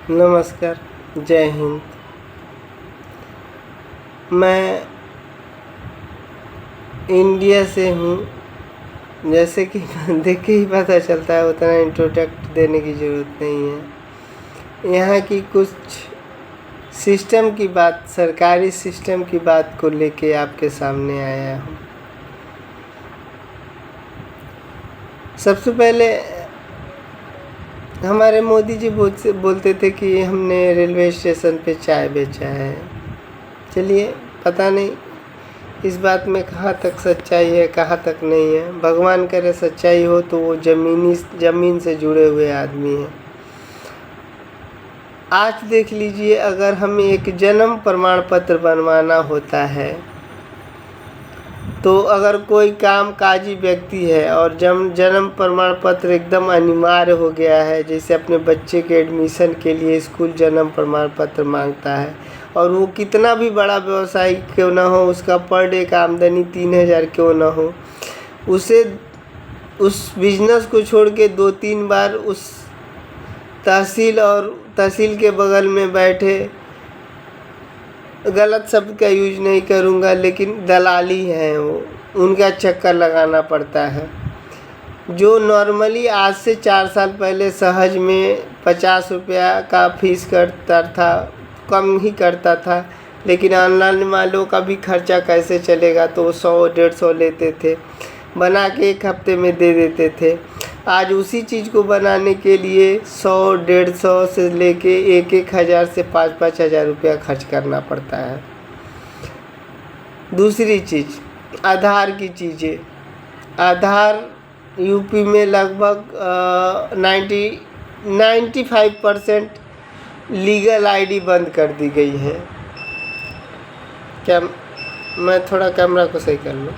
नमस्कार, जय हिंद। मैं इंडिया से हूँ। जैसे कि देख के ही पता चलता है, उतना इंट्रोडक्ट देने की ज़रूरत नहीं है। यहाँ की कुछ सिस्टम की बात, सरकारी सिस्टम की बात को लेके आपके सामने आया हूँ। सबसे पहले हमारे मोदी जी बोलते थे कि हमने रेलवे स्टेशन पे चाय बेचा है। चलिए, पता नहीं इस बात में कहाँ तक सच्चाई है, कहाँ तक नहीं है। भगवान करे सच्चाई हो तो वो ज़मीन से जुड़े हुए आदमी हैं। आज देख लीजिए, अगर हमें एक जन्म प्रमाण पत्र बनवाना होता है तो अगर कोई कामकाजी व्यक्ति है और जन्म प्रमाण पत्र एकदम अनिवार्य हो गया है, जैसे अपने बच्चे के एडमिशन के लिए स्कूल जन्म प्रमाण पत्र मांगता है, और वो कितना भी बड़ा व्यवसायी क्यों ना हो, उसका पर डे का आमदनी 3000 क्यों ना हो, उसे उस बिजनेस को छोड़ के 2-3 बार उस तहसील के बगल में बैठे, गलत शब्द का यूज नहीं करूँगा, लेकिन दलाली हैं वो, उनका चक्कर लगाना पड़ता है। जो नॉर्मली आज से 4 साल पहले सहज में 50 रुपया का फीस करता था, कम ही करता था, लेकिन ऑनलाइन वालों का भी खर्चा कैसे चलेगा, तो 100-150 लेते थे, बना के 1 हफ्ते में दे देते थे। आज उसी चीज़ को बनाने के लिए 100-150 से लेके 1-1 हज़ार से 5-5 हज़ार रुपया खर्च करना पड़ता है। दूसरी चीज़, आधार की चीज़ें। आधार यूपी में लगभग 95% लीगल आईडी बंद कर दी गई है। क्या मैं थोड़ा कैमरा को सही कर लूँ?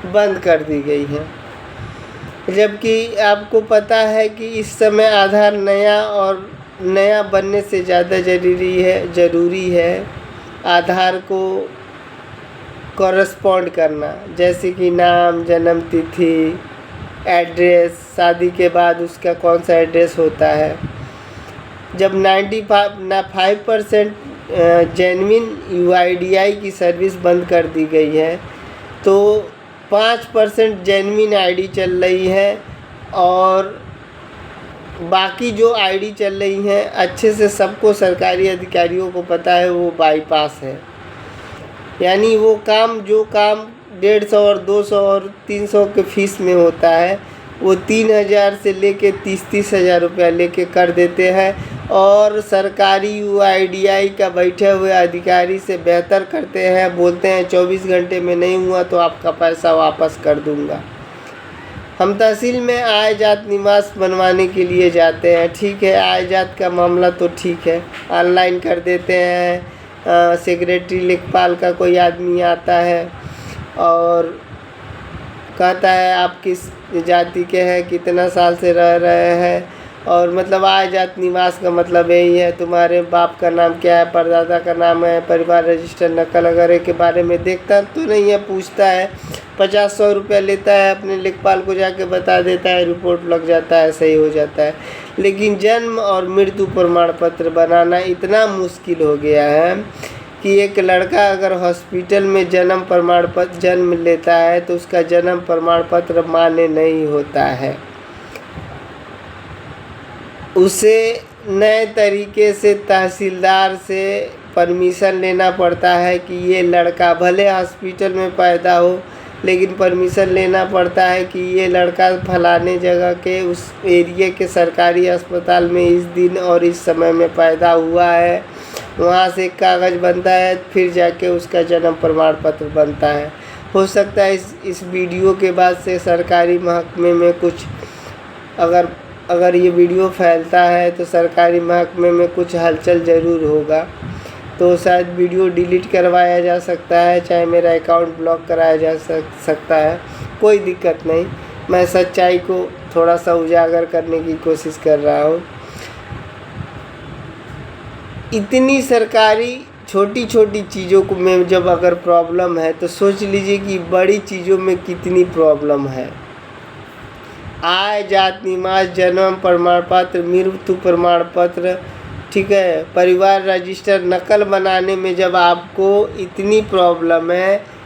बंद कर दी गई है, जबकि आपको पता है कि इस समय आधार नया बनने से ज़्यादा ज़रूरी है आधार को कॉरेस्पॉन्ड करना, जैसे कि नाम, जन्म तिथि, एड्रेस, शादी के बाद उसका कौन सा एड्रेस होता है। जब 95% जेन्युइन यूआईडीआई की सर्विस बंद कर दी गई है, तो 5% जेन्युइन आईडी चल रही है, और बाकी जो आईडी चल रही हैं अच्छे से सबको, सरकारी अधिकारियों को पता है, वो बाईपास है। यानी वो जो काम 150 और 200 और 300 के फीस में होता है, वो 3000 से लेके 30-30 हज़ार रुपया लेके कर देते हैं, और सरकारी यूआईडीआई का बैठे हुए अधिकारी से बेहतर करते हैं। बोलते हैं 24 घंटे में नहीं हुआ तो आपका पैसा वापस कर दूंगा। हम तहसील में आय जात निवास बनवाने के लिए जाते हैं, ठीक है, आय जात का मामला तो ठीक है, ऑनलाइन कर देते हैं। सेक्रेटरी लेखपाल का कोई आदमी आता है और कहता है आप किस जाति के हैं, कितना साल से रह रहे हैं, और मतलब आय जात निवास का मतलब यही है, तुम्हारे बाप का नाम क्या है, परदादा का नाम है, परिवार रजिस्टर नकल वगैरह के बारे में देखता तो नहीं है, पूछता है, 50-100 रुपया लेता है, अपने लेखपाल को जाके बता देता है, रिपोर्ट लग जाता है, सही हो जाता है। लेकिन जन्म और मृत्यु प्रमाण पत्र बनाना इतना मुश्किल हो गया है कि एक लड़का अगर हॉस्पिटल में जन्म लेता है तो उसका जन्म प्रमाण पत्र मान्य नहीं होता है। उसे नए तरीके से तहसीलदार से परमिशन लेना पड़ता है कि ये लड़का, भले हॉस्पिटल में पैदा हो, लेकिन परमिशन लेना पड़ता है कि ये लड़का फलाने जगह के उस एरिया के सरकारी अस्पताल में इस दिन और इस समय में पैदा हुआ है। वहाँ से कागज़ बनता है, फिर जाके उसका जन्म प्रमाण पत्र बनता है। हो सकता है इस वीडियो के बाद से सरकारी महकमे में कुछ, अगर ये वीडियो फैलता है तो सरकारी महकमे में कुछ हलचल ज़रूर होगा, तो शायद वीडियो डिलीट करवाया जा सकता है, चाहे मेरा अकाउंट ब्लॉक कराया जा सकता है, कोई दिक्कत नहीं। मैं सच्चाई को थोड़ा सा उजागर करने की कोशिश कर रहा हूँ। इतनी सरकारी छोटी छोटी चीज़ों को में जब अगर प्रॉब्लम है, तो सोच लीजिए कि बड़ी चीज़ों में कितनी प्रॉब्लम है। आय, जात निवास, जन्म प्रमाण पत्र, मृत्यु प्रमाण पत्र, ठीक है, परिवार रजिस्टर नकल बनाने में जब आपको इतनी प्रॉब्लम है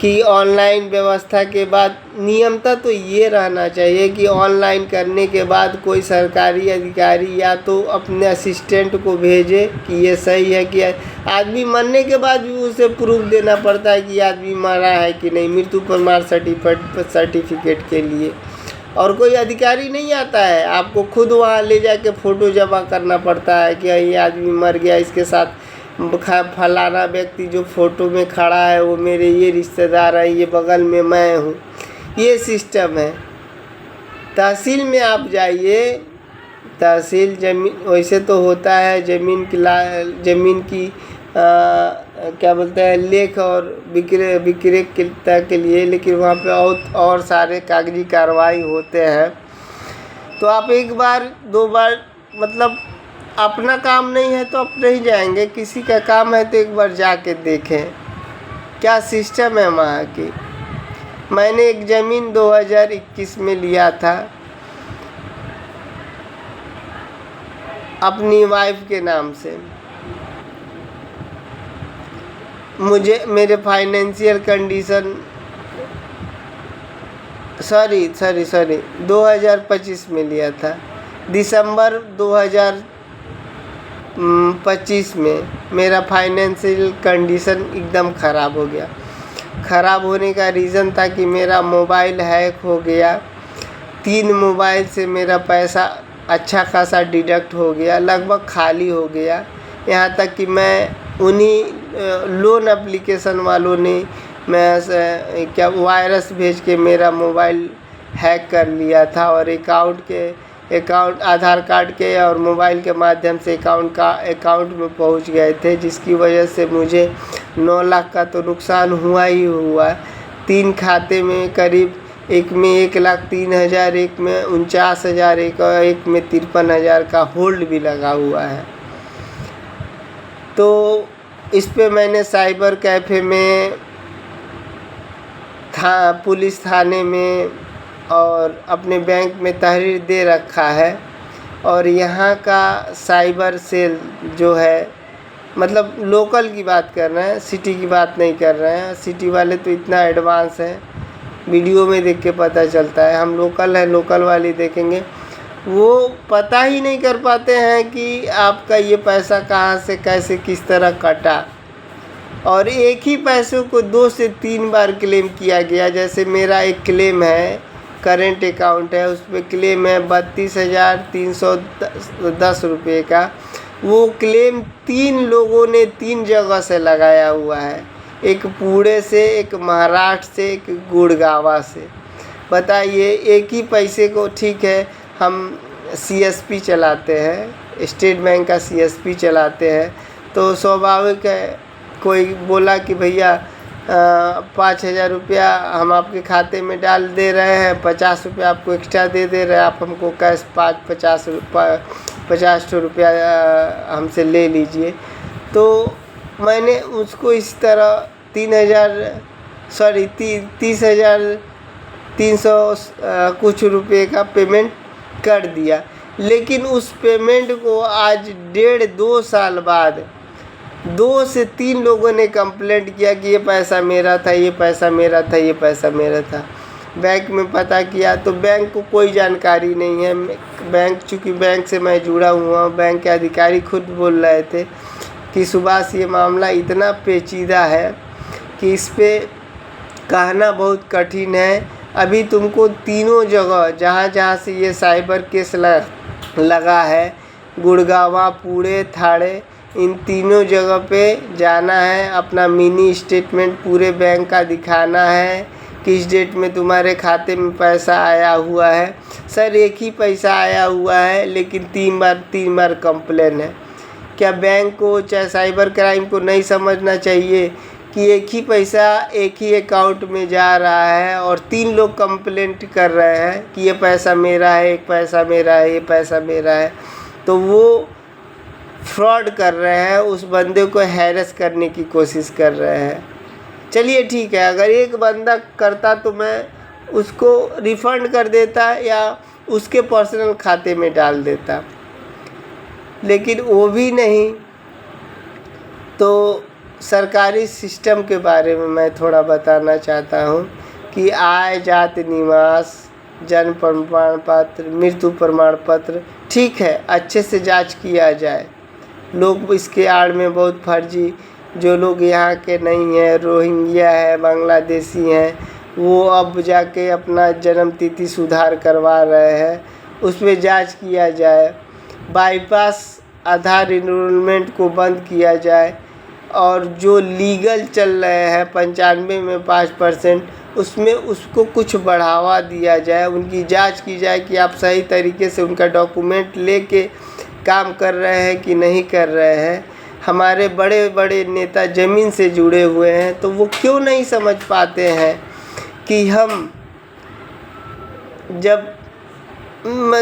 कि ऑनलाइन व्यवस्था के बाद नियमता तो ये रहना चाहिए कि ऑनलाइन करने के बाद कोई सरकारी अधिकारी या तो अपने असिस्टेंट को भेजे कि ये सही है कि आदमी मरने के बाद भी उसे प्रूफ देना पड़ता है कि आदमी मरा है कि नहीं, मृत्यु प्रमाण सर्टिफिकेट के लिए। और कोई अधिकारी नहीं आता है, आपको खुद वहाँ ले जाके फ़ोटो जमा करना पड़ता है कि ये आदमी मर गया, इसके साथ फलाना व्यक्ति जो फ़ोटो में खड़ा है वो मेरे ये रिश्तेदार है, ये बगल में मैं हूँ। ये सिस्टम है। तहसील में आप जाइए, तहसील ज़मीन वैसे तो होता है ज़मीन की क्या बोलते हैं, लेख और विक्रेता के लिए, लेकिन वहाँ पे और सारे कागजी कार्रवाई होते हैं। तो आप एक बार दो बार, मतलब अपना काम नहीं है तो आप नहीं जाएंगे, किसी का काम है तो एक बार जाके देखें क्या सिस्टम है वहाँ की। मैंने एक ज़मीन 2021 में लिया था अपनी वाइफ के नाम से। मुझे मेरे फाइनेंशियल कंडीशन 2025 में लिया था, दिसंबर 2025 में मेरा फाइनेंशियल कंडीशन एकदम ख़राब हो गया। ख़राब होने का रीज़न था कि मेरा मोबाइल हैक हो गया, 3 मोबाइल से मेरा पैसा अच्छा खासा डिडक्ट हो गया, लगभग खाली हो गया। यहाँ तक कि मैं उन्हीं लोन एप्लीकेशन वालों ने क्या वायरस भेज के मेरा मोबाइल हैक कर लिया था और अकाउंट आधार कार्ड के और मोबाइल के माध्यम से अकाउंट में पहुंच गए थे, जिसकी वजह से मुझे 9 लाख का तो नुकसान हुआ ही हुआ। 3 खाते में करीब, एक में 1,03,000, एक में 49,000, एक में 53,000 का होल्ड भी लगा हुआ है। तो इस पे मैंने साइबर कैफ़े में, पुलिस थाने में और अपने बैंक में तहरीर दे रखा है। और यहाँ का साइबर सेल जो है, मतलब लोकल की बात कर रहे हैं, सिटी की बात नहीं कर रहे हैं। सिटी वाले तो इतना एडवांस हैं, वीडियो में देख के पता चलता है। हम लोकल हैं, लोकल वाली देखेंगे, वो पता ही नहीं कर पाते हैं कि आपका ये पैसा कहाँ से कैसे किस तरह कटा। और एक ही पैसों को 2 से 3 बार क्लेम किया गया। जैसे मेरा एक क्लेम है, करेंट अकाउंट है, उस पर क्लेम है 32,310 रुपये का। वो क्लेम 3 लोगों ने 3 जगह से लगाया हुआ है, एक पुणे से, एक महाराष्ट्र से, एक गुड़गावा से। बताइए, एक ही पैसे को, ठीक है हम CSP चलाते हैं, स्टेट बैंक का CSP चलाते हैं, तो स्वाभाविक है कोई बोला कि भैया 5,000 रुपया हम आपके खाते में डाल दे रहे हैं, 50 रुपया आपको एक्स्ट्रा दे रहे हैं, आप हमको कैश 50 रुपया हमसे ले लीजिए। तो मैंने उसको इस तरह 30,300 कुछ रुपये का पेमेंट कर दिया। लेकिन उस पेमेंट को आज 1.5-2 साल बाद 2 से 3 लोगों ने कंप्लेंट किया कि ये पैसा मेरा था, ये पैसा मेरा था, ये पैसा मेरा था। बैंक में पता किया तो बैंक को कोई जानकारी नहीं है। बैंक, चूँकि बैंक से मैं जुड़ा हुआ हूँ, बैंक के अधिकारी खुद बोल रहे थे कि सुभाष ये मामला इतना पेचीदा है कि इस पे कहना बहुत कठिन है। अभी तुमको तीनों जगह जहाँ से ये साइबर केस लगा है, गुड़गावा, पुणे, ठाणे, इन तीनों जगह पे जाना है, अपना मिनी स्टेटमेंट पूरे बैंक का दिखाना है, किस डेट में तुम्हारे खाते में पैसा आया हुआ है। सर एक ही पैसा आया हुआ है, लेकिन 3 बार कंप्लेन है। क्या बैंक को, चाहे साइबर क्राइम को नहीं समझना चाहिए कि एक ही पैसा एक ही अकाउंट में जा रहा है और 3 लोग कंप्लेंट कर रहे हैं कि ये पैसा मेरा है, एक पैसा मेरा है, ये पैसा मेरा है। तो वो फ्रॉड कर रहे हैं, उस बंदे को हैरेस करने की कोशिश कर रहे हैं। चलिए ठीक है, अगर एक बंदा करता तो मैं उसको रिफ़ंड कर देता या उसके पर्सनल खाते में डाल देता, लेकिन वो भी नहीं। तो सरकारी सिस्टम के बारे में मैं थोड़ा बताना चाहता हूँ कि आय, जाति, निवास, जन्म प्रमाण पत्र, मृत्यु प्रमाण पत्र, ठीक है, अच्छे से जांच किया जाए। लोग इसके आड़ में बहुत फर्जी, जो लोग यहाँ के नहीं हैं, रोहिंग्या है, बांग्लादेशी हैं, वो अब जाके अपना जन्म तिथि सुधार करवा रहे हैं, उसमें जांच किया जाए। बाईपास आधार इनरोलमेंट को बंद किया जाए, और जो लीगल चल रहे हैं 95 में 5%, उसमें उसको कुछ बढ़ावा दिया जाए। उनकी जांच की जाए कि आप सही तरीके से उनका डॉक्यूमेंट लेके काम कर रहे हैं कि नहीं कर रहे हैं। हमारे बड़े बड़े नेता ज़मीन से जुड़े हुए हैं, तो वो क्यों नहीं समझ पाते हैं कि हम जब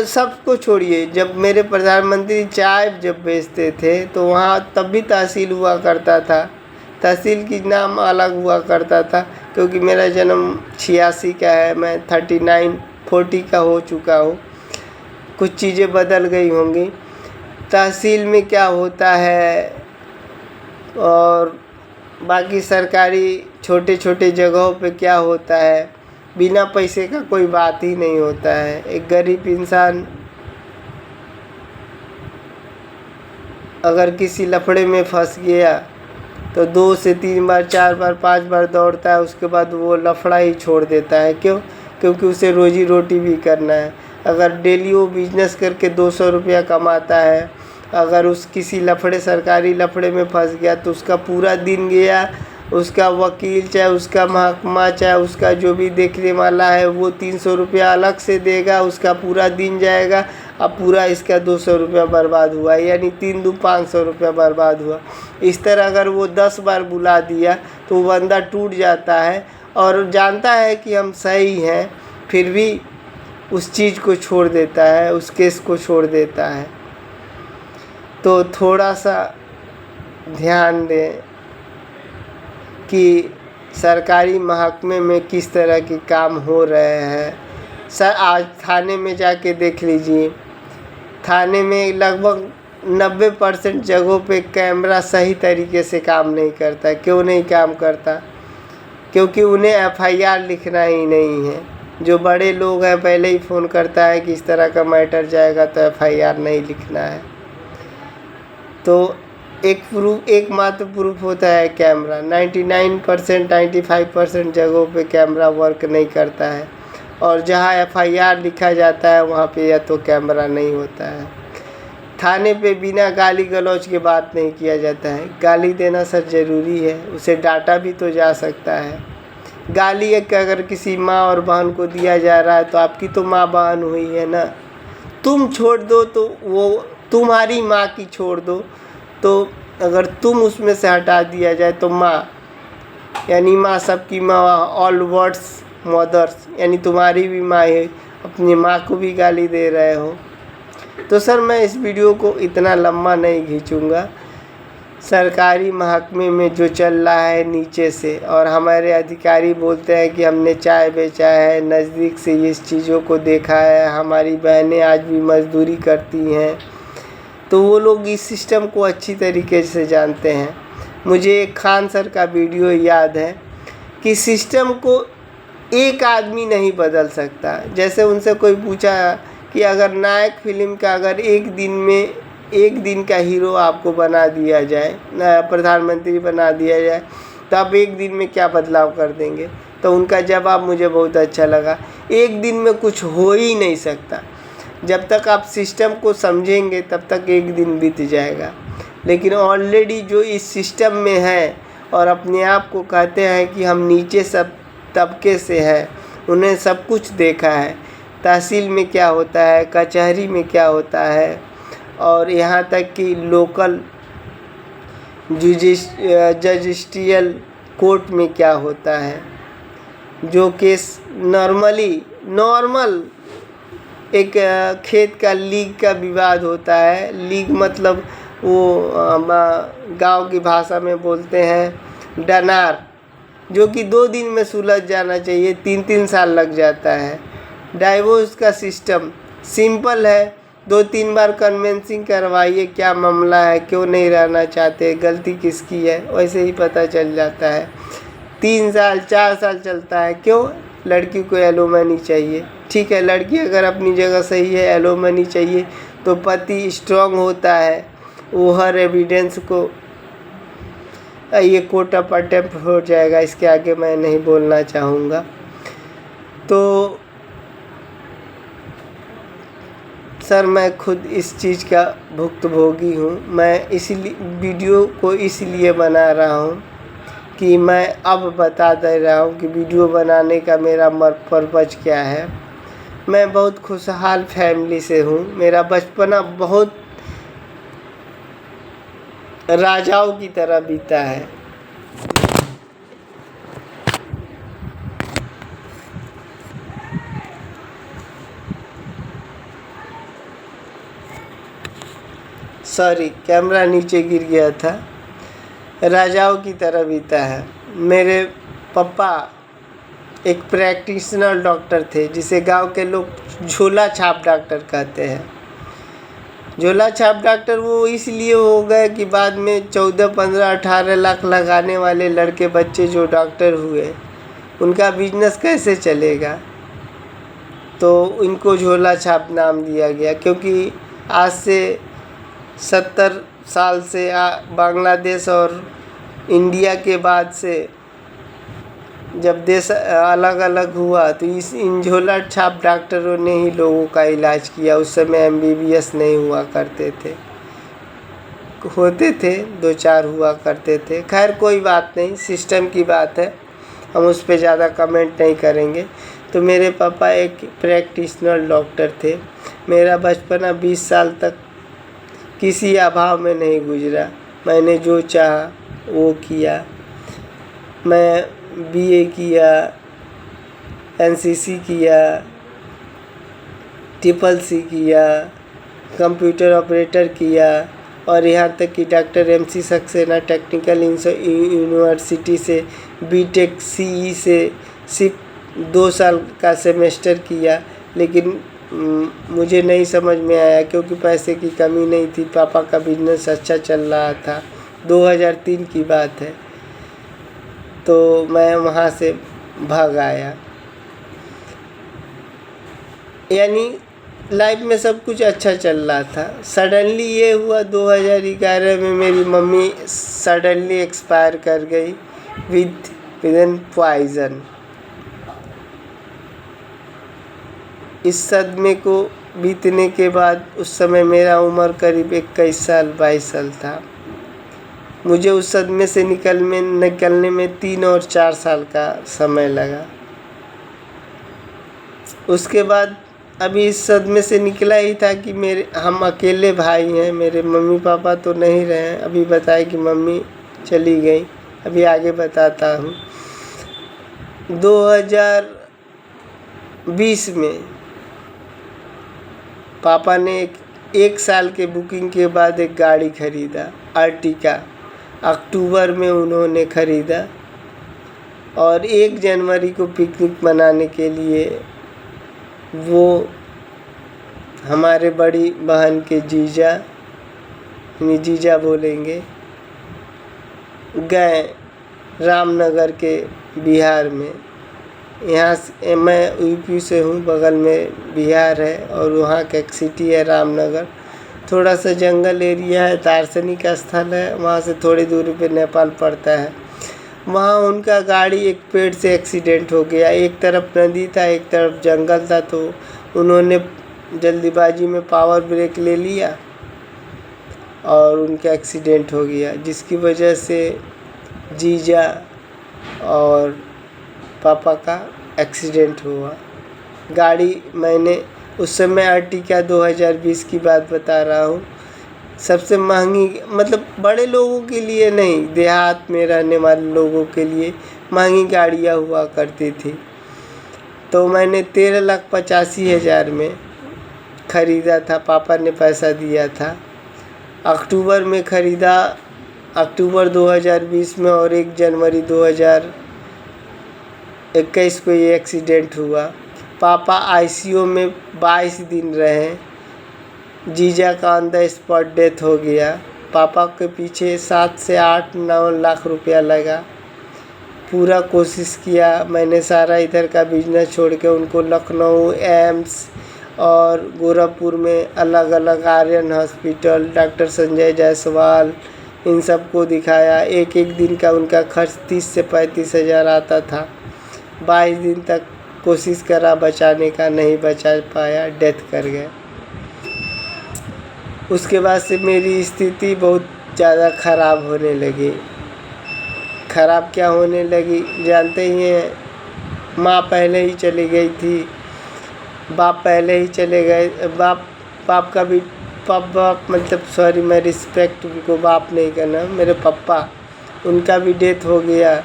सबको छोड़िए, जब मेरे प्रधानमंत्री चाय जब बेचते थे तो वहाँ तब भी तहसील हुआ करता था। तहसील की नाम अलग हुआ करता था, क्योंकि मेरा जन्म 86 का है, मैं 39-40 का हो चुका हूँ। कुछ चीज़ें बदल गई होंगी। तहसील में क्या होता है और बाकी सरकारी छोटे छोटे जगहों पे क्या होता है, बिना पैसे का कोई बात ही नहीं होता है। एक गरीब इंसान अगर किसी लफड़े में फंस गया तो 2 से 3 बार, 4 बार, 5 बार दौड़ता है, उसके बाद वो लफड़ा ही छोड़ देता है। क्यों? क्योंकि उसे रोजी रोटी भी करना है। अगर डेली वो बिजनेस करके 200 रुपया कमाता है, अगर उस किसी लफड़े, सरकारी लफड़े में फंस गया तो उसका पूरा दिन गया। उसका वकील, चाहे उसका महकमा, चाहे उसका जो भी देखने वाला है, वो 300 रुपया अलग से देगा, उसका पूरा दिन जाएगा। अब पूरा इसका 200 रुपया बर्बाद हुआ, यानी 3 दूनी 500 रुपया बर्बाद हुआ। इस तरह अगर वो 10 बार बुला दिया तो वो बंदा टूट जाता है और जानता है कि हम सही हैं, फिर भी उस चीज़ को छोड़ देता है, उस केस को छोड़ देता है। तो थोड़ा सा ध्यान दें कि सरकारी महकमे में किस तरह के काम हो रहे हैं। सर, आज थाने में जाके देख लीजिए, थाने में लगभग 90% जगहों पे कैमरा सही तरीके से काम नहीं करता। क्यों नहीं काम करता? क्योंकि उन्हें FIR लिखना ही नहीं है। जो बड़े लोग हैं पहले ही फ़ोन करता है कि इस तरह का मैटर जाएगा, तो FIR नहीं लिखना है। तो एकमात्र प्रूफ होता है कैमरा। 99%, 95% जगहों पे कैमरा वर्क नहीं करता है, और जहाँ FIR लिखा जाता है वहाँ पे या तो कैमरा नहीं होता है। थाने पे बिना गाली गलौज के बात नहीं किया जाता है। गाली देना सर ज़रूरी है, उसे डांटा भी तो जा सकता है। गाली अगर किसी माँ और बहन को दिया जा रहा है तो आपकी तो माँ बहन हुई है ना। तुम छोड़ दो तो वो तुम्हारी माँ की छोड़ दो, तो अगर तुम उसमें से हटा दिया जाए तो माँ, यानी माँ सबकी माँ, ऑल वर्ड्स मदर्स, यानी तुम्हारी भी माँ है, अपनी माँ को भी गाली दे रहे हो। तो सर, मैं इस वीडियो को इतना लंबा नहीं खींचूँगा। सरकारी महकमे में जो चल रहा है नीचे से, और हमारे अधिकारी बोलते हैं कि हमने चाय बेचा है, नज़दीक से इस चीज़ों को देखा है, हमारी बहनें आज भी मजदूरी करती हैं, तो वो लोग इस सिस्टम को अच्छी तरीके से जानते हैं। मुझे एक खान सर का वीडियो याद है कि सिस्टम को एक आदमी नहीं बदल सकता। जैसे उनसे कोई पूछा कि अगर नायक फिल्म का अगर एक दिन का हीरो आपको बना दिया जाए, प्रधानमंत्री बना दिया जाए, तो आप एक दिन में क्या बदलाव कर देंगे? तो उनका जवाब मुझे बहुत अच्छा लगा, एक दिन में कुछ हो ही नहीं सकता। जब तक आप सिस्टम को समझेंगे तब तक एक दिन बीत जाएगा। लेकिन ऑलरेडी जो इस सिस्टम में है और अपने आप को कहते हैं कि हम नीचे सब तबके से हैं, उन्हें सब कुछ देखा है। तहसील में क्या होता है, कचहरी में क्या होता है, और यहाँ तक कि लोकल जजिस्ट्रियल कोर्ट में क्या होता है। जो केस नॉर्मल एक खेत का लीग का विवाद होता है, लीग मतलब वो गांव की भाषा में बोलते हैं डनार, जो कि 2 दिन में सुलझ जाना चाहिए, 3-3 साल लग जाता है। डाइवोर्स का सिस्टम सिंपल है, 2-3 बार कन्विंसिंग करवाइए क्या मामला है, क्यों नहीं रहना चाहते, गलती किसकी है, वैसे ही पता चल जाता है। 3 साल 4 साल चलता है, क्यों? लड़की को एलिमनी चाहिए। ठीक है, लड़की अगर अपनी जगह सही है, एलिमनी चाहिए, तो पति स्ट्रांग होता है, वो हर एविडेंस को, ये कोर्ट ऑफ अटेम्प्ट हो जाएगा, इसके आगे मैं नहीं बोलना चाहूँगा। तो सर मैं खुद इस चीज़ का भुक्तभोगी हूँ। मैं इसीलिए वीडियो को इसलिए बना रहा हूँ कि मैं अब बता दे रहा हूँ कि वीडियो बनाने का मेरा पर्पज़ क्या है। मैं बहुत खुशहाल फैमिली से हूँ। मेरा बचपना बहुत राजाओं की तरह बीता है। सॉरी, कैमरा नीचे गिर गया था। राजाओं की तरह बीता है। मेरे पापा एक प्रैक्टिशनर डॉक्टर थे, जिसे गांव के लोग झोला छाप डॉक्टर कहते हैं। झोला छाप डॉक्टर वो इसलिए हो गए कि बाद में 14, 15, 18 लाख लगाने वाले लड़के बच्चे जो डॉक्टर हुए, उनका बिजनेस कैसे चलेगा, तो इनको झोला छाप नाम दिया गया। क्योंकि आज से 70 साल से बांग्लादेश और इंडिया के बाद से जब देश अलग अलग हुआ, तो इन झोला छाप डॉक्टरों ने ही लोगों का इलाज किया। उस समय MBBS नहीं हुआ करते थे, होते थे 2-4 हुआ करते थे। खैर कोई बात नहीं, सिस्टम की बात है, हम उस पर ज़्यादा कमेंट नहीं करेंगे। तो मेरे पापा एक प्रैक्टिशनर डॉक्टर थे। मेरा बचपना 20 साल तक किसी अभाव में नहीं गुजरा। मैंने जो चाहा वो किया। मैं BA किया, NCC किया, CCC किया, कंप्यूटर ऑपरेटर किया, और यहाँ तक कि doctor MC Saxena technical university से BTech CE से सिर्फ 2 साल का सेमेस्टर किया। लेकिन मुझे नहीं समझ में आया, क्योंकि पैसे की कमी नहीं थी, पापा का बिजनेस अच्छा चल रहा था। 2003 की बात है। तो मैं वहाँ से भाग आया। यानी लाइफ में सब कुछ अच्छा चल रहा था। सडनली ये हुआ 2011 में मेरी मम्मी सडनली एक्सपायर कर गई विद पॉइजन। इस सदमे को बीतने के बाद, उस समय मेरा उम्र करीब 21 साल 22 साल था। मुझे उस सदमे से निकलने में 3 और 4 साल का समय लगा। उसके बाद अभी इस सदमे से निकला ही था कि हम अकेले भाई हैं। मेरे मम्मी पापा तो नहीं रहे। अभी बताए कि मम्मी चली गई, अभी आगे बताता हूँ। 2020 में पापा ने एक साल के बुकिंग के बाद एक गाड़ी खरीदा, अर्टिका। अक्टूबर में उन्होंने ख़रीदा, और 1 जनवरी को पिकनिक मनाने के लिए वो हमारे बड़ी बहन के जीजा बोलेंगे, गए रामनगर के बिहार में। यहाँ से मैं UP से हूँ, बगल में बिहार है, और वहाँ का एक सिटी है रामनगर। थोड़ा सा जंगल एरिया है, दार्शनिक स्थल है। वहाँ से थोड़ी दूरी पे नेपाल पड़ता है। वहाँ उनका गाड़ी एक पेड़ से एक्सीडेंट हो गया। एक तरफ नदी था, एक तरफ जंगल था, तो उन्होंने जल्दीबाजी में पावर ब्रेक ले लिया और उनका एक्सीडेंट हो गया, जिसकी वजह से जीजा और पापा का एक्सीडेंट हुआ। गाड़ी मैंने उस समय अर्टिका 2020 की बात बता रहा हूँ, सबसे महंगी, मतलब बड़े लोगों के लिए नहीं, देहात में रहने वाले लोगों के लिए महंगी गाड़ियाँ हुआ करती थी। तो मैंने 13,85,000 में ख़रीदा था। पापा ने पैसा दिया था। अक्टूबर में ख़रीदा, अक्टूबर 2020 में, और 1 जनवरी 21 को ये एक्सीडेंट हुआ। पापा आईसीयू में 22 दिन रहे। जीजा का ऑन द स्पॉट डेथ हो गया। पापा के पीछे 7 से 8-9 लाख रुपया लगा। पूरा कोशिश किया मैंने, सारा इधर का बिजनेस छोड़ के उनको लखनऊ एम्स और गोरखपुर में अलग अलग आर्यन हॉस्पिटल, डॉक्टर संजय जायसवाल, इन सबको दिखाया। एक एक दिन का उनका खर्च 30 से 35 हज़ार आता था। 22 दिन तक कोशिश करा बचाने का, नहीं बचा पाया, डेथ कर गए। उसके बाद से मेरी स्थिति बहुत ज़्यादा ख़राब होने लगी। ख़राब क्या होने लगी जानते ही हैं। माँ पहले ही चली गई थी, बाप पहले ही चले गए। बाप का भी बाप मतलब सॉरी, मैं रिस्पेक्ट उनको बाप नहीं करना, मेरे पापा, उनका भी डेथ हो गया।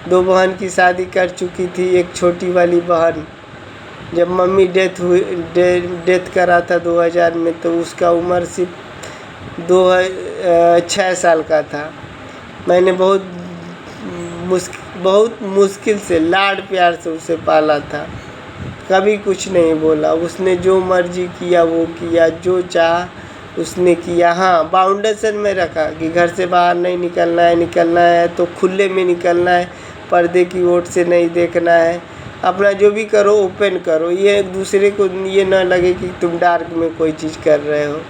2 बहन की शादी कर चुकी थी। एक छोटी वाली बहन, जब मम्मी डेथ करा था 2000 में, तो उसका उम्र सिर्फ 6 साल का था। मैंने बहुत मुश्किल से लाड प्यार से उसे पाला था। कभी कुछ नहीं बोला। उसने जो मर्जी किया वो किया, जो चाहा उसने किया। हाँ, बाउंडेशन में रखा कि घर से बाहर नहीं निकलना है तो खुले में निकलना है, पर्दे की ओर से नहीं देखना है। अपना जो भी करो ओपन करो, ये एक दूसरे को ये ना लगे कि तुम डार्क में कोई चीज़ कर रहे हो।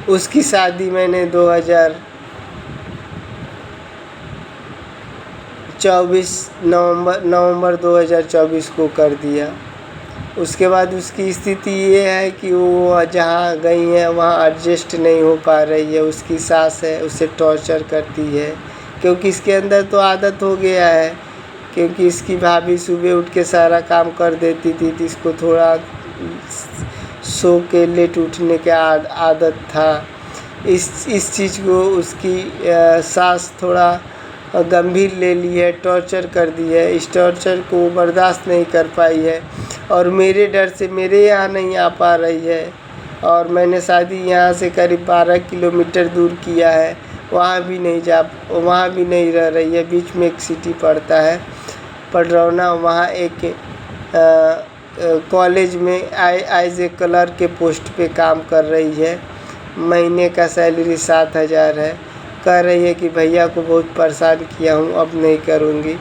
उसकी शादी मैंने नवंबर 2024 को कर दिया। उसके बाद उसकी स्थिति ये है कि वो जहाँ गई है वहाँ एडजस्ट नहीं हो पा रही है। उसकी सास है, उसे टॉर्चर करती है, क्योंकि इसके अंदर तो आदत हो गया है। क्योंकि इसकी भाभी सुबह उठ के सारा काम कर देती थी, तो इसको थोड़ा सो के लेट उठने का आदत था। इस चीज़ को उसकी सास थोड़ा गंभीर ले ली है, टॉर्चर कर दी है। इस टॉर्चर को बर्दाश्त नहीं कर पाई है और मेरे डर से मेरे यहाँ नहीं आ पा रही है। और मैंने शादी यहाँ से करीब 12 किलोमीटर दूर किया है, वहाँ भी नहीं रह रही है। बीच में एक सिटी पड़ता है पडरौना, वहाँ एक कॉलेज में एज ए क्लर्क के पोस्ट पे काम कर रही है। महीने का सैलरी 7,000 है। कह रही है कि भैया को बहुत परेशान किया हूँ, अब नहीं करूँगी।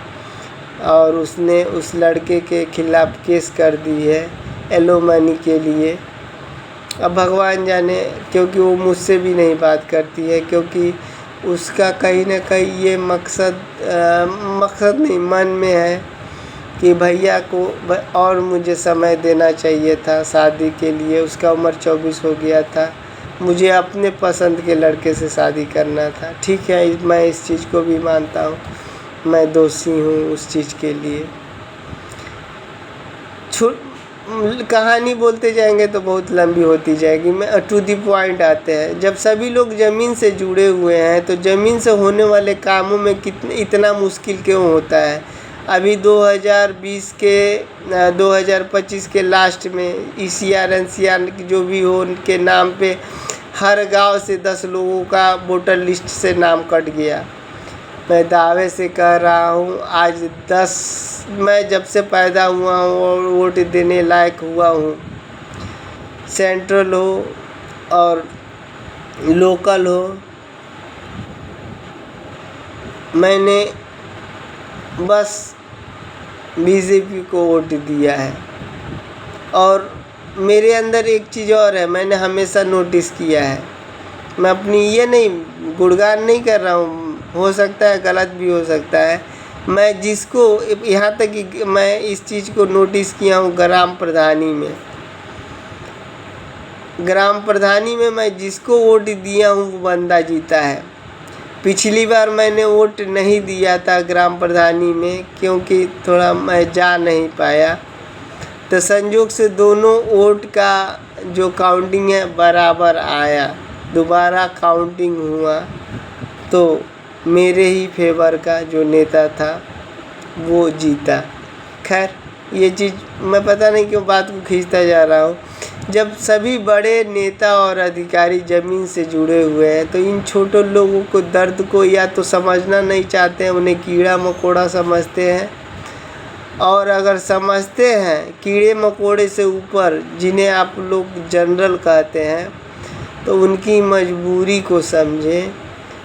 और उसने उस लड़के के खिलाफ़ केस कर दी है एलिमनी के लिए। अब भगवान जाने, क्योंकि वो मुझसे भी नहीं बात करती है, क्योंकि उसका कहीं ना कहीं ये मकसद नहीं मन में है कि भैया को और मुझे समय देना चाहिए था शादी के लिए। उसका उम्र 24 हो गया था। मुझे अपने पसंद के लड़के से शादी करना था। ठीक है, मैं इस चीज़ को भी मानता हूँ, मैं दोषी हूँ उस चीज़ के लिए। कहानी बोलते जाएंगे तो बहुत लंबी होती जाएगी। मैं टू द पॉइंट आते हैं। जब सभी लोग ज़मीन से जुड़े हुए हैं तो ज़मीन से होने वाले कामों में इतना मुश्किल क्यों होता है? अभी 2025 के लास्ट में ECR NCR जो भी हो उनके नाम पे हर गांव से 10 लोगों का वोटर लिस्ट से नाम कट गया। मैं दावे से कह रहा हूँ, आज मैं जब से पैदा हुआ हूँ और वोट देने लायक हुआ हूँ, सेंट्रल हो और लोकल हो, मैंने बस बीजेपी को वोट दिया है। और मेरे अंदर एक चीज़ और है, मैंने हमेशा नोटिस किया है। मैं अपनी ये नहीं गुणगान नहीं कर रहा हूँ, हो सकता है गलत भी हो सकता है। मैं जिसको यहाँ तक कि मैं इस चीज़ को नोटिस किया हूँ, ग्राम प्रधानी में मैं जिसको वोट दिया हूँ वो बंदा जीता है। पिछली बार मैंने वोट नहीं दिया था ग्राम प्रधानी में, क्योंकि थोड़ा मैं जा नहीं पाया। तो संयोग से दोनों वोट का जो काउंटिंग है बराबर आया। दोबारा काउंटिंग हुआ तो मेरे ही फेवर का जो नेता था वो जीता। खैर, ये चीज़ मैं पता नहीं क्यों बात को खींचता जा रहा हूँ। जब सभी बड़े नेता और अधिकारी ज़मीन से जुड़े हुए हैं तो इन छोटे लोगों को दर्द को या तो समझना नहीं चाहते हैं, उन्हें कीड़ा मकोड़ा समझते हैं, और अगर समझते हैं कीड़े मकोड़े से ऊपर, जिन्हें आप लोग जनरल कहते हैं, तो उनकी मजबूरी को समझें।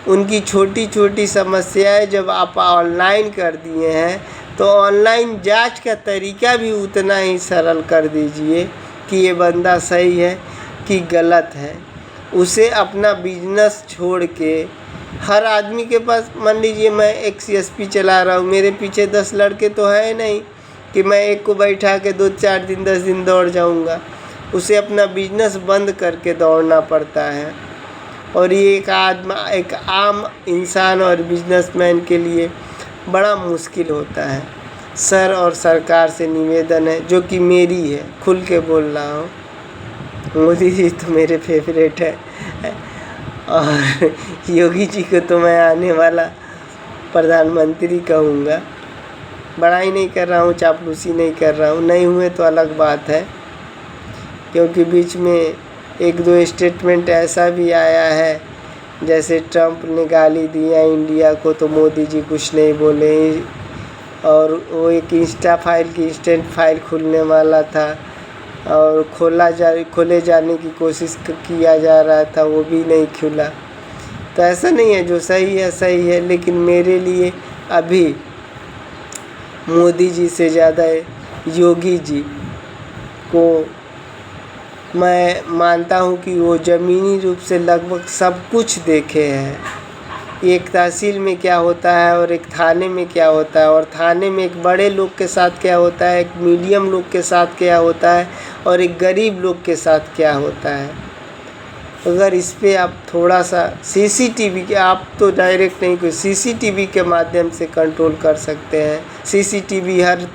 उनकी छोटी छोटी समस्याएं जब आप ऑनलाइन कर दिए हैं, तो ऑनलाइन जांच का तरीका भी उतना ही सरल कर दीजिए कि ये बंदा सही है कि गलत है। उसे अपना बिजनेस छोड़ के, हर आदमी के पास, मान लीजिए मैं एक CSP चला रहा हूँ, मेरे पीछे 10 लड़के तो है नहीं कि मैं एक को बैठा के 2-4 दिन 10 दिन दौड़ जाऊँगा। उसे अपना बिजनेस बंद करके दौड़ना पड़ता है। और ये एक आम इंसान और बिजनेसमैन के लिए बड़ा मुश्किल होता है। सर और सरकार से निवेदन है, जो कि मेरी है, खुल के बोल रहा हूँ, मोदी जी तो मेरे फेवरेट है, और योगी जी को तो मैं आने वाला प्रधानमंत्री कहूँगा। बड़ाई नहीं कर रहा हूँ, चापलूसी नहीं कर रहा हूँ, नहीं हुए तो अलग बात है, क्योंकि बीच में 1-2 स्टेटमेंट ऐसा भी आया है, जैसे ट्रम्प ने गाली दिया इंडिया को तो मोदी जी कुछ नहीं बोले, और वो एक इंस्टा फाइल की इंस्टेंट फाइल खुलने वाला था और खोले जाने की कोशिश किया जा रहा था, वो भी नहीं खुला। तो ऐसा नहीं है, जो सही है सही है, लेकिन मेरे लिए अभी मोदी जी से ज़्यादा योगी जी को मैं मानता हूँ कि वो ज़मीनी रूप से लगभग सब कुछ देखे हैं। एक तहसील में क्या होता है और एक थाने में क्या होता है, और थाने में एक बड़े लोग के साथ क्या होता है, एक मीडियम लोग के साथ क्या होता है, और एक गरीब लोग के साथ क्या होता है। अगर इस पे आप थोड़ा सा CCTV के, आप तो डायरेक्ट नहीं, कोई CCTV के माध्यम से कंट्रोल कर सकते हैं। CCTV हर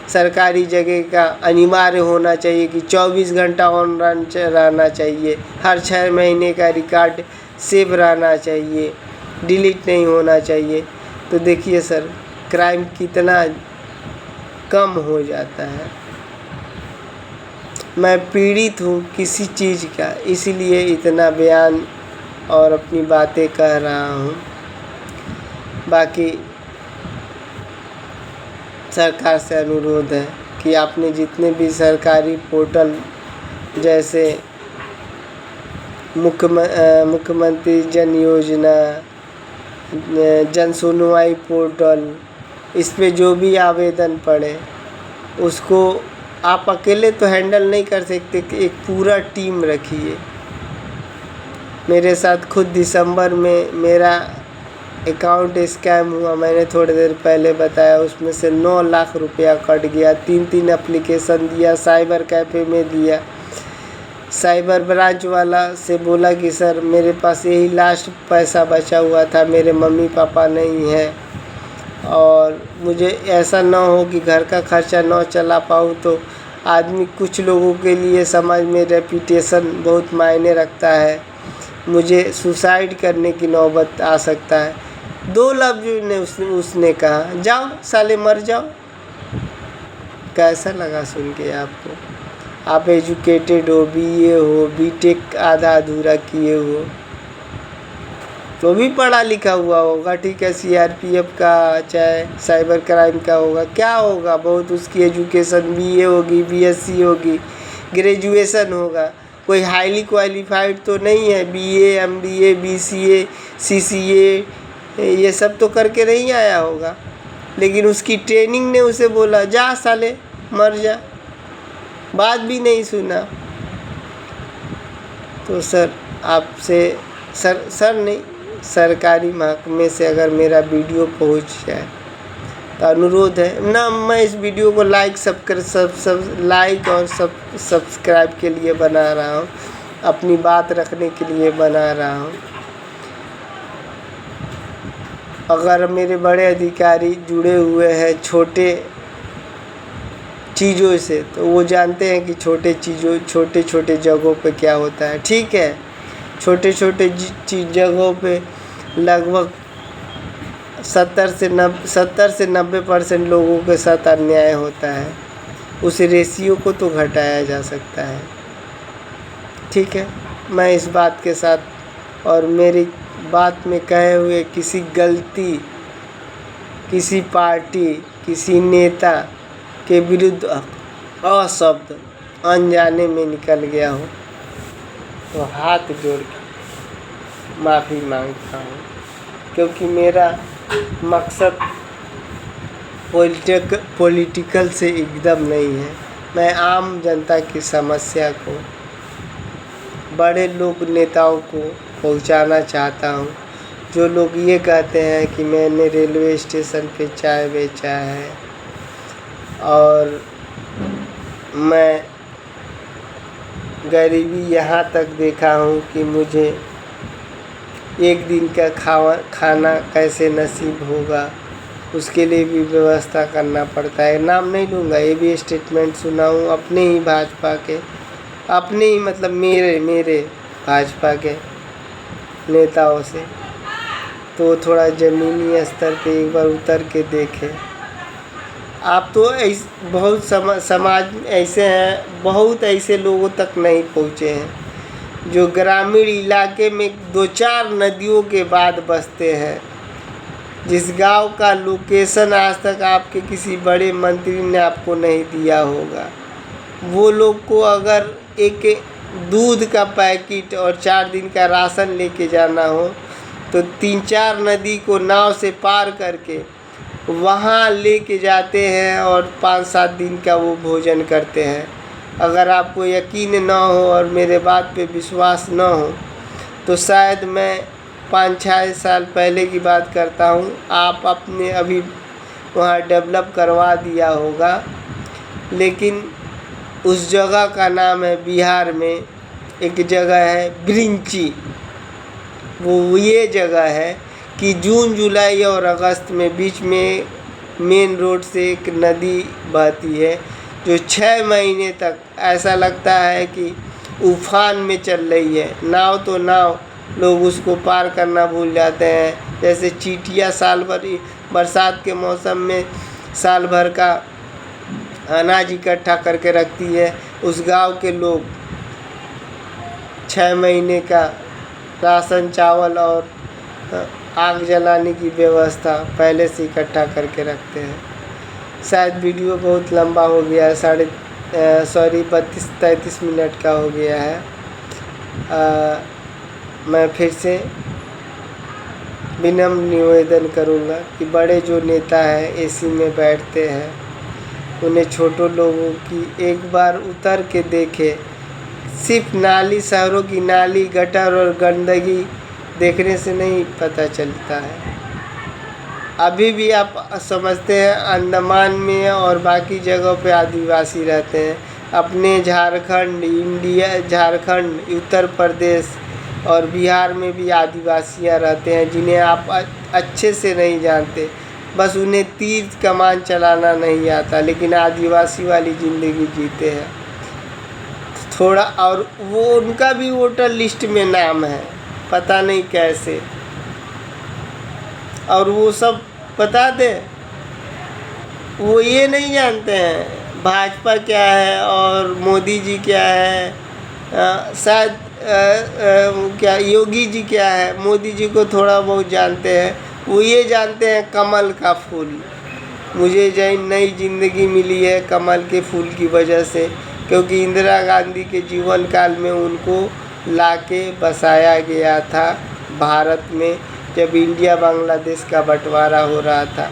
सरकारी जगह का अनिवार्य होना चाहिए कि 24 घंटा ऑन रहना चाहिए, हर 6 महीने का रिकॉर्ड सेव रहना चाहिए, डिलीट नहीं होना चाहिए। तो देखिए सर, क्राइम कितना कम हो जाता है। मैं पीड़ित हूँ किसी चीज़ का, इसीलिए इतना बयान और अपनी बातें कह रहा हूँ। बाकी सरकार से अनुरोध है कि आपने जितने भी सरकारी पोर्टल, जैसे मुख्यमंत्री जन योजना, जन सुनवाई पोर्टल, इस पे जो भी आवेदन पड़े, उसको आप अकेले तो हैंडल नहीं कर सकते, एक पूरा टीम रखिए। मेरे साथ खुद दिसंबर में मेरा अकाउंट स्कैम हुआ, मैंने थोड़ी देर पहले बताया, उसमें से 9 लाख रुपया कट गया। 3 एप्लीकेशन दिया, साइबर कैफ़े में दिया, साइबर ब्रांच वाला से बोला कि सर मेरे पास यही लास्ट पैसा बचा हुआ था, मेरे मम्मी पापा नहीं हैं, और मुझे ऐसा ना हो कि घर का खर्चा ना चला पाऊँ। तो आदमी, कुछ लोगों के लिए समाज में रेपुटेशन बहुत मायने रखता है, मुझे सुसाइड करने की नौबत आ सकता है। 2 लफ्ज़ ने उसने कहा, जाओ साले मर जाओ। कैसा लगा सुन के आपको? आप एजुकेटेड हो, BA हो, BTech आधा अधूरा किए हो, तो भी पढ़ा लिखा हुआ होगा, ठीक है, CRPF का चाहे साइबर क्राइम का होगा, क्या होगा, बहुत उसकी एजुकेशन BA होगी, BSc होगी, ग्रेजुएशन होगा, कोई हाईली क्वालिफाइड तो नहीं है। BA, MBA, BCA, CCA ये सब तो करके नहीं आया होगा, लेकिन उसकी ट्रेनिंग ने उसे बोला जा साले मर जा, बात भी नहीं सुना। तो सर आपसे, सर नहीं, सरकारी महकमे से अगर मेरा वीडियो पहुंच जाए तो अनुरोध है ना, मैं इस वीडियो को लाइक और सब्सक्राइब के लिए बना रहा हूँ, अपनी बात रखने के लिए बना रहा हूँ। अगर मेरे बड़े अधिकारी जुड़े हुए हैं छोटे चीज़ों से, तो वो जानते हैं कि छोटे छोटे जगहों पे क्या होता है। ठीक है, छोटे छोटे जगहों पे लगभग 70 से 90% लोगों के साथ अन्याय होता है, उस रेशियो को तो घटाया जा सकता है। ठीक है, मैं इस बात के साथ और मेरी बात में कहे हुए किसी गलती, किसी पार्टी, किसी नेता के विरुद्ध अशब्द अनजाने में निकल गया हो तो हाथ जोड़ के माफ़ी मांगता हूँ, क्योंकि मेरा मकसद पॉलिटिकल से एकदम नहीं है। मैं आम जनता की समस्या को बड़े लोग नेताओं को पहुंचाना चाहता हूं। जो लोग ये कहते हैं कि मैंने रेलवे स्टेशन पे चाय बेचा है और मैं गरीबी यहाँ तक देखा हूँ कि मुझे एक दिन का खाना कैसे नसीब होगा, उसके लिए भी व्यवस्था करना पड़ता है। नाम नहीं लूँगा, ये भी स्टेटमेंट सुना हूँ अपने ही भाजपा के, अपने ही मतलब मेरे भाजपा के नेताओं से। तो थोड़ा ज़मीनी स्तर पे एक बार उतर के देखें। आप तो बहुत समाज ऐसे हैं, बहुत ऐसे लोगों तक नहीं पहुँचे हैं जो ग्रामीण इलाके में 2-4 नदियों के बाद बसते हैं, जिस गांव का लोकेशन आज तक आपके किसी बड़े मंत्री ने आपको नहीं दिया होगा। वो लोग को अगर एक दूध का पैकेट और 4 दिन का राशन लेके जाना हो तो 3-4 नदी को नाव से पार करके वहाँ लेके जाते हैं और 5-7 दिन का वो भोजन करते हैं। अगर आपको यकीन ना हो और मेरे बात पे विश्वास ना हो तो शायद मैं 5-6 साल पहले की बात करता हूँ, आप अपने अभी वहाँ डेवलप करवा दिया होगा। लेकिन उस जगह का नाम है, बिहार में एक जगह है ब्रिंची। वो ये जगह है कि जून जुलाई और अगस्त में बीच में मेन रोड से एक नदी बहती है जो 6 महीने तक ऐसा लगता है कि उफान में चल रही है। नाव तो नाव, लोग उसको पार करना भूल जाते हैं। जैसे चींटियाँ साल भर बरसात के मौसम में साल भर का अनाज इकट्ठा करके रखती है, उस गांव के लोग 6 महीने का राशन, चावल और आग जलाने की व्यवस्था पहले से इकट्ठा करके रखते हैं। शायद वीडियो बहुत लंबा हो गया है, 32-33 मिनट का हो गया है। मैं फिर से विनम्र निवेदन करूंगा कि बड़े जो नेता हैं एसी में बैठते हैं, उन्हें छोटों लोगों की एक बार उतर के देखें। सिर्फ नाली, शहरों की नाली, गटर और गंदगी देखने से नहीं पता चलता है। अभी भी आप समझते हैं अंडमान में और बाकी जगहों पे आदिवासी रहते हैं। अपने झारखंड, उत्तर प्रदेश और बिहार में भी आदिवासियां रहते हैं जिन्हें आप अच्छे से नहीं जानते। बस उन्हें तीर कमान चलाना नहीं आता, लेकिन आदिवासी वाली ज़िंदगी जीते हैं थोड़ा। और वो उनका भी वोटर लिस्ट में नाम है, पता नहीं कैसे। और वो सब बता दे, वो ये नहीं जानते हैं भाजपा क्या है और मोदी जी क्या है, शायद क्या योगी जी क्या है। मोदी जी को थोड़ा बहुत जानते हैं, वो ये जानते हैं कमल का फूल। मुझे नई ज़िंदगी मिली है कमल के फूल की वजह से, क्योंकि इंदिरा गांधी के जीवन काल में उनको लाके बसाया गया था भारत में, जब इंडिया बांग्लादेश का बंटवारा हो रहा था।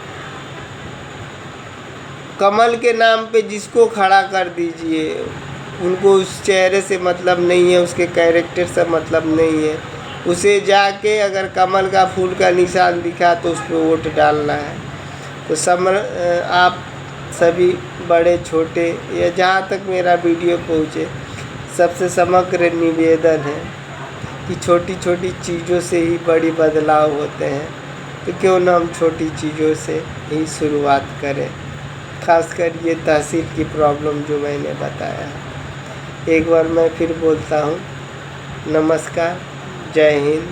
कमल के नाम पे जिसको खड़ा कर दीजिए, उनको उस चेहरे से मतलब नहीं है, उसके कैरेक्टर से मतलब नहीं है। उसे जाके अगर कमल का फूल का निशान दिखा तो उस पर वोट डालना है। तो आप सभी बड़े छोटे या जहाँ तक मेरा वीडियो पहुँचे, सबसे समग्र निवेदन है कि छोटी छोटी चीज़ों से ही बड़ी बदलाव होते हैं। तो क्यों ना हम छोटी चीज़ों से ही शुरुआत करें, खासकर ये तहसील की प्रॉब्लम जो मैंने बताया है। एक बार मैं फिर बोलता हूँ, नमस्कार, जय हिंद।